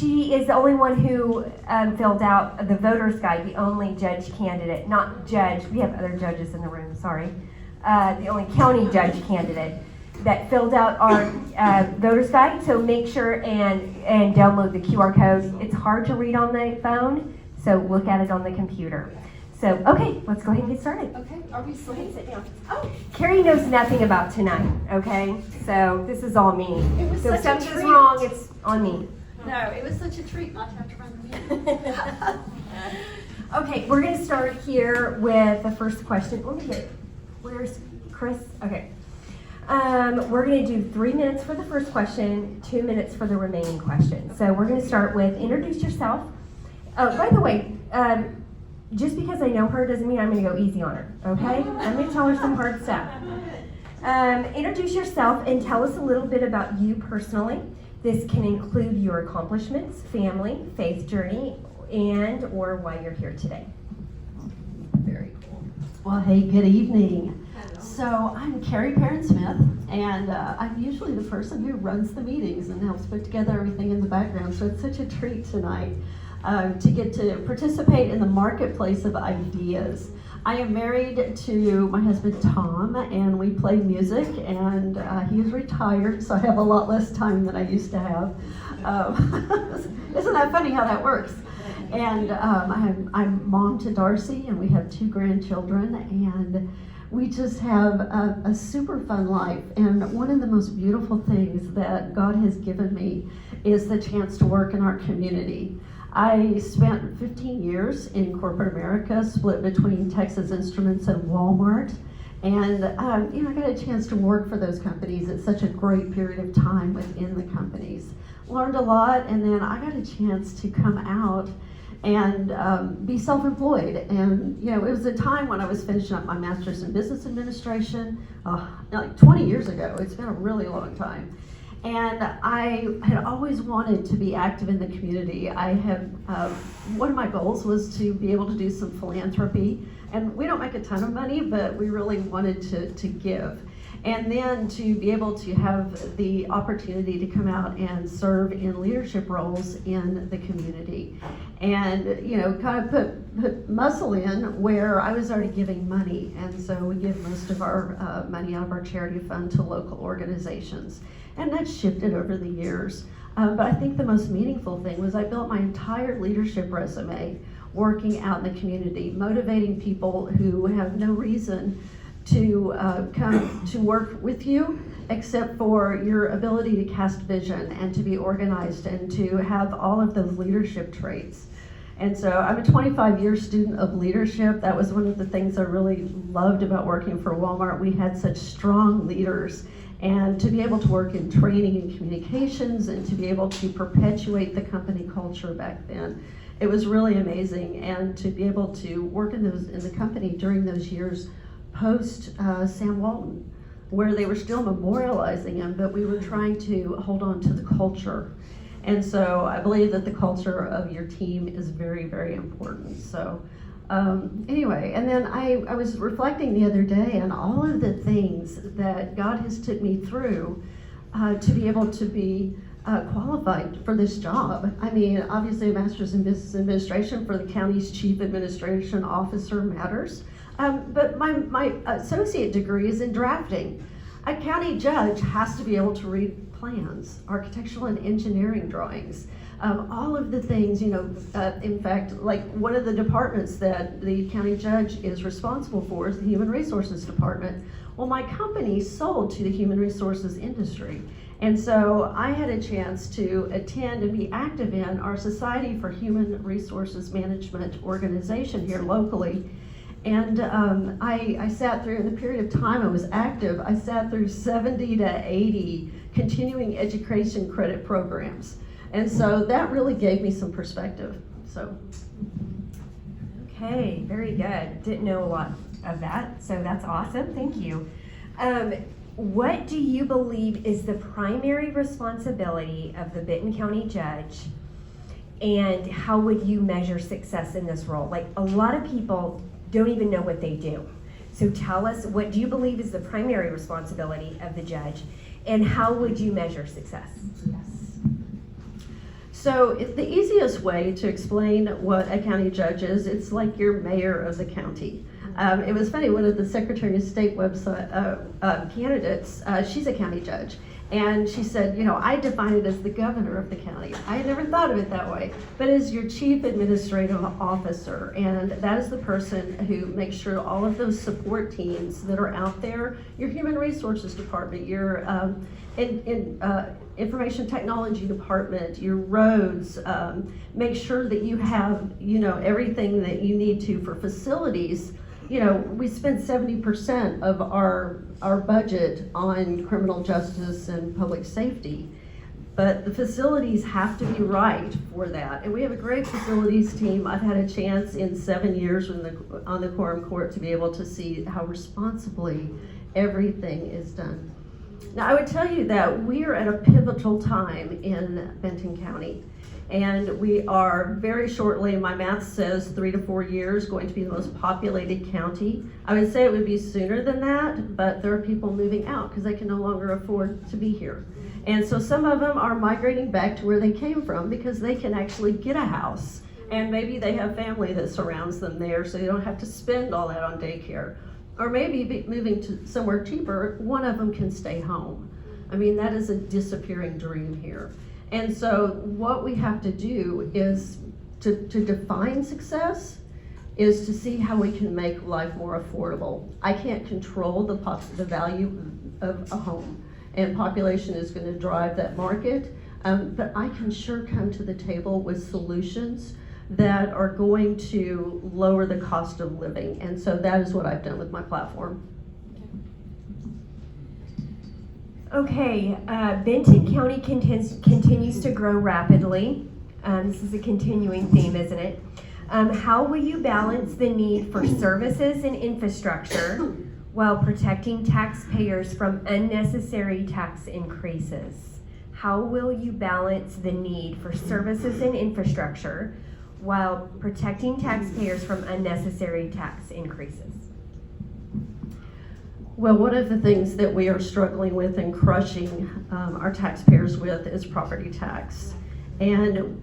She is the only one who filled out the voter's guide, the only judge candidate, not judge, we have other judges in the room, sorry. The only county judge candidate that filled out our voter's guide. So make sure and download the QR code. It's hard to read on the phone, so look at it on the computer. So, okay, let's go ahead and get started. Okay, are we still Sit down. Oh, Carrie knows nothing about tonight, okay? So this is all me. So if something's wrong, it's on me. No, it was such a treat not to have to run the meeting. Okay, we're going to start here with the first question. Let me get, where's Chris? Okay. We're going to do 3 minutes for the first question, 2 minutes for the remaining question. So we're going to start with introduce yourself. By the way, just because I know her doesn't mean I'm going to go easy on her, okay? I'm going to tell her some hard stuff. Introduce yourself and tell us a little bit about you personally. This can include your accomplishments, family, faith journey, and or why you're here today. Very cool. Well, hey, good evening. So I'm Carrie Perrien Smith, and I'm usually the person who runs the meetings and helps put together everything in the background. So it's such a treat tonight to get to participate in the marketplace of ideas. I am married to my husband Tom, and we play music, and he is retired, so I have a lot less time than I used to have. Isn't that funny how that works? And I'm mom to Darcy, and we have 2 grandchildren, and we just have a super fun life. And one of the most beautiful things that God has given me is the chance to work in our community. I spent 15 years in corporate America, split between Texas Instruments and Walmart. And I got a chance to work for those companies at such a great period of time within the companies. Learned a lot, and then I got a chance to come out and be self-employed. And it was a time when I was finishing up my master's in business administration, like 20 years ago. It's been a really long time. And I had always wanted to be active in the community. I have, one of my goals was to be able to do some philanthropy. And we don't make a ton of money, but we really wanted to give. And then to be able to have the opportunity to come out and serve in leadership roles in the community. And, kind of put muscle in where I was already giving money. And so we give most of our money out of our charity fund to local organizations. And that's shifted over the years. But I think the most meaningful thing was I built my entire leadership resume working out in the community, motivating people who have no reason to come to work with you except for your ability to cast vision and to be organized and to have all of those leadership traits. And so I'm a 25-year student of leadership. That was one of the things I really loved about working for Walmart. We had such strong leaders. And to be able to work in training and communications and to be able to perpetuate the company culture back then, it was really amazing. And to be able to work in the company during those years post Sam Walton, where they were still memorializing him, but we were trying to hold on to the culture. And so I believe that the culture of your team is very, very important. So anyway, and then I was reflecting the other day on all of the things that God has took me through to be able to be qualified for this job. I mean, obviously a master's in business administration for the county's chief administration officer matters. But my associate degree is in drafting. A county judge has to be able to read plans, architectural and engineering drawings, all of the things, in fact, like one of the departments that the county judge is responsible for is the Human Resources Department. Well, my company sold to the human resources industry. And so I had a chance to attend and be active in our Society for Human Resources Management organization here locally. And I sat through, in the period of time I was active, I sat through 70 to 80 continuing education credit programs. And so that really gave me some perspective. So. Okay, very good. Didn't know a lot of that, so that's awesome. Thank you. What do you believe is the primary responsibility of the Benton County judge, and how would you measure success in this role? Like, a lot of people don't even know what they do. So tell us, what do you believe is the primary responsibility of the judge, and how would you measure success? Yes. So the easiest way to explain what a county judge is, it's like your mayor of the county. It was funny, one of the Secretary of State website candidates, she's a county judge. And she said, I define it as the governor of the county. I had never thought of it that way, but as your chief administrative officer, and that is the person who makes sure all of those support teams that are out there, your human resources department, your information technology department, your roads, make sure that you have, everything that you need to for facilities. We spend 70% of our budget on criminal justice and public safety, but the facilities have to be right for that. And we have a great facilities team. I've had a chance in 7 years on the quorum court to be able to see how responsibly everything is done. Now, I would tell you that we are at a pivotal time in Benton County. And we are very shortly, my math says 3 to 4 years, going to be the most populated county. I would say it would be sooner than that, but there are people moving out because they can no longer afford to be here. And so some of them are migrating back to where they came from because they can actually get a house. And maybe they have family that surrounds them there, so they don't have to spend all that on daycare. Or maybe moving to somewhere cheaper, one of them can stay home. I mean, that is a disappearing dream here. And so what we have to do is to define success is to see how we can make life more affordable. I can't control the value of a home, and population is going to drive that market, but I can sure come to the table with solutions that are going to lower the cost of living. And so that is what I've done with my platform. Okay, Benton County continues to grow rapidly. This is a continuing theme, isn't it? How will you balance the need for services and infrastructure while protecting taxpayers from unnecessary tax increases? How will you balance the need for services and infrastructure while protecting taxpayers from unnecessary tax increases? Well, one of the things that we are struggling with and crushing our taxpayers with is property tax. And,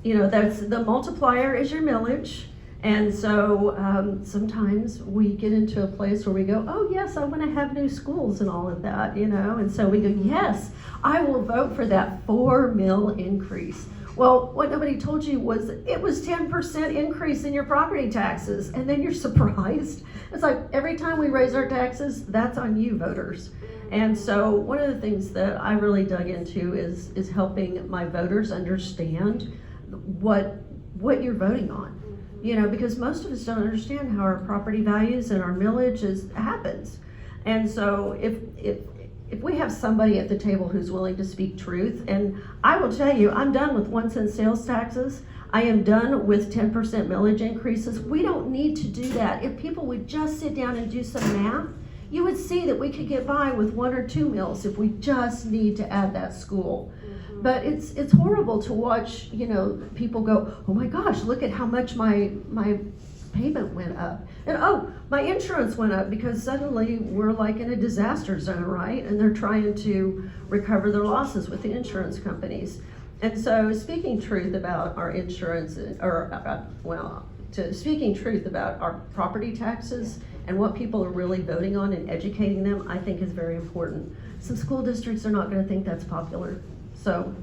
that's the multiplier is your millage. And so sometimes we get into a place where we go, oh yes, I want to have new schools and all of that, and so we go, yes, I will vote for that 4 mil increase. Well, what nobody told you was it was 10% increase in your property taxes, and then you're surprised. It's like every time we raise our taxes, that's on you, voters. And so one of the things that I really dug into is helping my voters understand what you're voting on. Because most of us don't understand how our property values and our millage happens. And so if we have somebody at the table who's willing to speak truth, and I will tell you, I'm done with 1 cent sales taxes. I am done with 10% millage increases. We don't need to do that. If people would just sit down and do some math, you would see that we could get by with 1 or 2 mills if we just need to add that school. But it's horrible to watch, people go, oh my gosh, look at how much my payment went up. And oh, my insurance went up because suddenly we're like in a disaster zone, right? And they're trying to recover their losses with the insurance companies. And so speaking truth about our insurance, speaking truth about our property taxes and what people are really voting on and educating them, I think is very important. Some school districts are not going to think that's popular. So,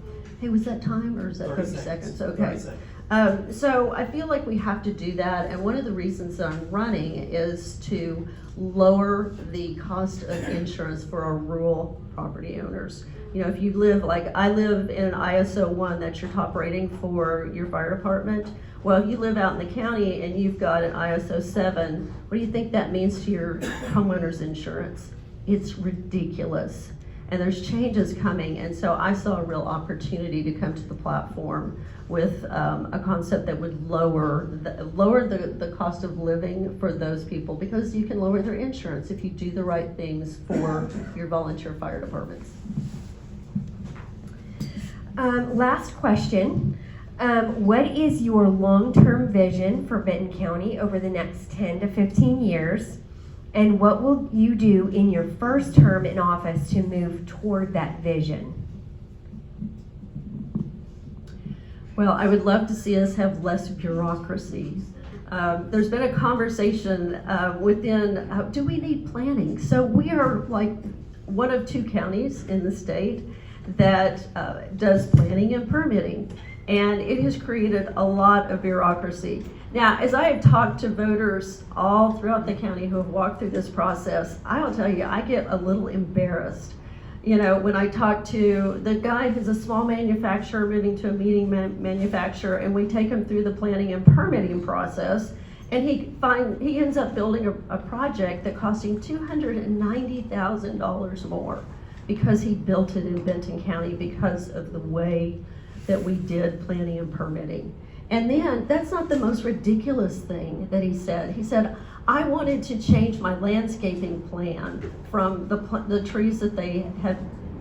hey, was that time or is that 30 seconds? Okay. 30 seconds. So I feel like we have to do that, and one of the reasons that I'm running is to lower the cost of insurance for our rural property owners. If you live, like I live in an ISO 1, that's your top rating for your fire department. Well, if you live out in the county and you've got an ISO 7, what do you think that means to your homeowner's insurance? It's ridiculous. And there's changes coming, and so I saw a real opportunity to come to the platform with a concept that would lower the cost of living for those people, because you can lower their insurance if you do the right things for your volunteer fire departments. Last question. What is your long-term vision for Benton County over the next 10 to 15 years? And what will you do in your first term in office to move toward that vision? Well, I would love to see us have less bureaucracy. There's been a conversation within, do we need planning? So we are like one of 2 counties in the state that does planning and permitting, and it has created a lot of bureaucracy. Now, as I have talked to voters all throughout the county who have walked through this process, I will tell you, I get a little embarrassed. You know, when I talk to the guy who's a small manufacturer moving to a medium manufacturer, and we take him through the planning and permitting process, and he ends up building a project that cost him $290,000 more because he built it in Benton County because of the way that we did planning and permitting. And then, that's not the most ridiculous thing that he said. He said, I wanted to change my landscaping plan from the trees that they had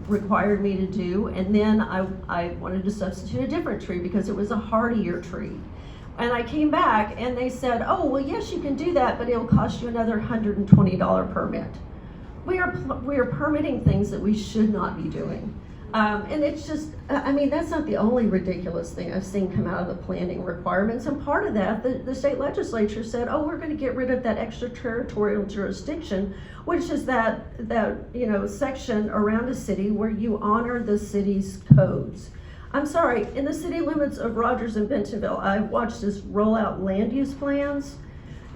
required me to do, and then I wanted to substitute a different tree because it was a hardier tree. And I came back and they said, oh, well, yes, you can do that, but it'll cost you another $120 permit. We are permitting things that we should not be doing. And it's just, I mean, that's not the only ridiculous thing I've seen come out of the planning requirements. And part of that, the state legislature said, oh, we're going to get rid of that extraterritorial jurisdiction, which is that section around a city where you honor the city's codes. I'm sorry, in the city limits of Rogers and Bentonville, I've watched us roll out land use plans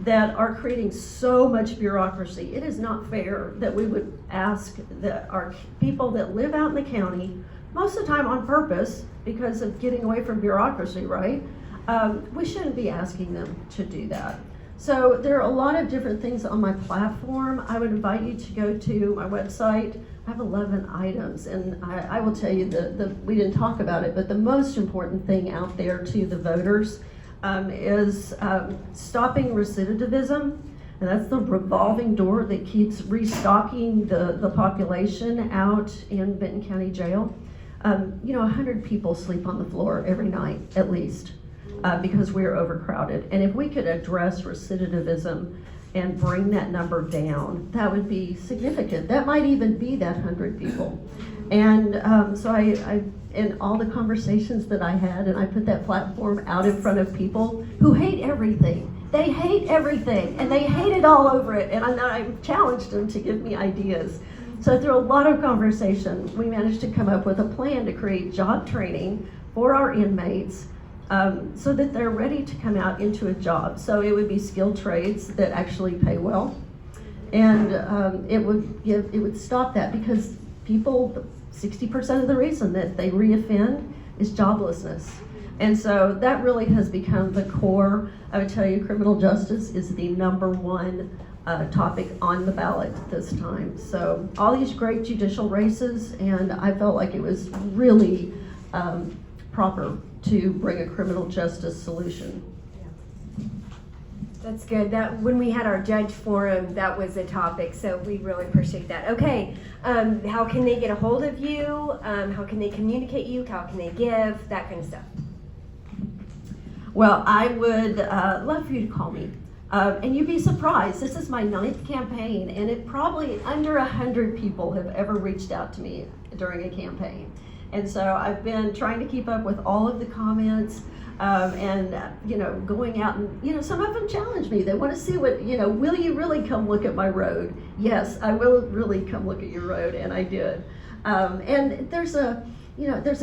that are creating so much bureaucracy. It is not fair that we would ask that our people that live out in the county, most of the time on purpose because of getting away from bureaucracy, right? We shouldn't be asking them to do that. So there are a lot of different things on my platform. I would invite you to go to my website. I have 11 items, and I will tell you we didn't talk about it, but the most important thing out there to the voters is stopping recidivism, and that's the revolving door that keeps restocking the population out in Benton County Jail. 100 people sleep on the floor every night, at least, because we are overcrowded. And if we could address recidivism and bring that number down, that would be significant. That might even be that 100 people. And so I in all the conversations that I had, and I put that platform out in front of people who hate everything. They hate everything, and they hate it all over it. And I challenged them to give me ideas. So through a lot of conversation, we managed to come up with a plan to create job training for our inmates so that they're ready to come out into a job. So it would be skilled trades that actually pay well. And it would stop that, because people, 60% of the reason that they reoffend is joblessness. And so that really has become the core. I would tell you, criminal justice is the #1 topic on the ballot this time. So all these great judicial races, and I felt like it was really proper to bring a criminal justice solution. That's good. That when we had our judge forum, that was a topic, so we really appreciate that. Okay, how can they get a hold of you? How can they communicate you? How can they give? That kind of stuff. Well, I would love for you to call me. And you'd be surprised. This is my 9th campaign, and it probably under 100 people have ever reached out to me during a campaign. And so I've been trying to keep up with all of the comments. Going out and, some of them challenge me. They want to see what, will you really come look at my road? Yes, I will really come look at your road, and I did. And there's a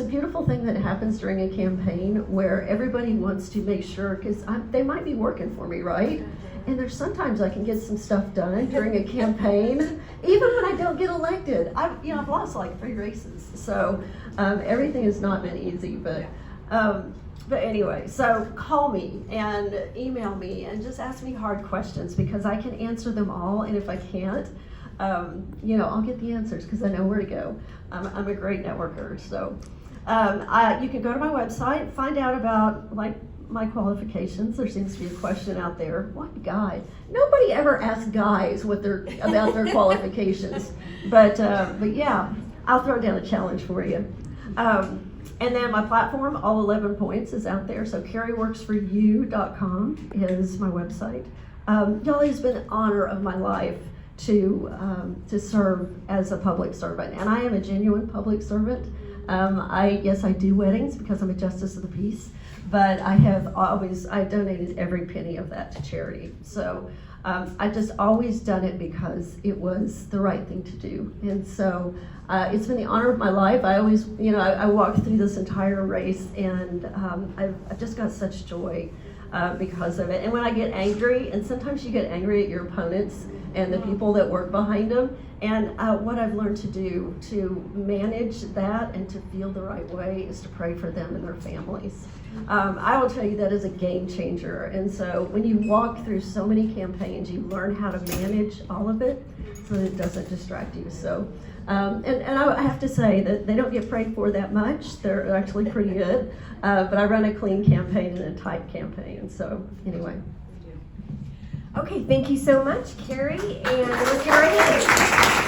beautiful thing that happens during a campaign where everybody wants to make sure, because they might be working for me, right? And there's sometimes I can get some stuff done during a campaign, even when I don't get elected. I've lost like 3 races, so everything has not been easy, but anyway, so call me and email me and just ask me hard questions, because I can answer them all, and if I can't, I'll get the answers because I know where to go. I'm a great networker, so you can go to my website, find out about my qualifications. There seems to be a question out there. What guy? Nobody ever asks guys about their qualifications, but yeah, I'll throw down a challenge for you. And then my platform, all 11 points, is out there. So carrieworksforyou.com is my website. Y'all, it's been an honor of my life to serve as a public servant, and I am a genuine public servant. I do weddings because I'm a justice of the peace. but I donated every penny of that to charity. So I've just always done it because it was the right thing to do. And so it's been the honor of my life. I always, I walked through this entire race, and I've just got such joy because of it. And when I get angry, and sometimes you get angry at your opponents and the people that work behind them, and what I've learned to do to manage that and to feel the right way is to pray for them and their families. I will tell you that is a game changer. And so when you walk through so many campaigns, you learn how to manage all of it so that it doesn't distract you. So, and I have to say that they don't get prayed for that much. They're actually pretty good. But I run a clean campaign and a tight campaign. So anyway. Okay, thank you so much, Carrie, and let's get right in.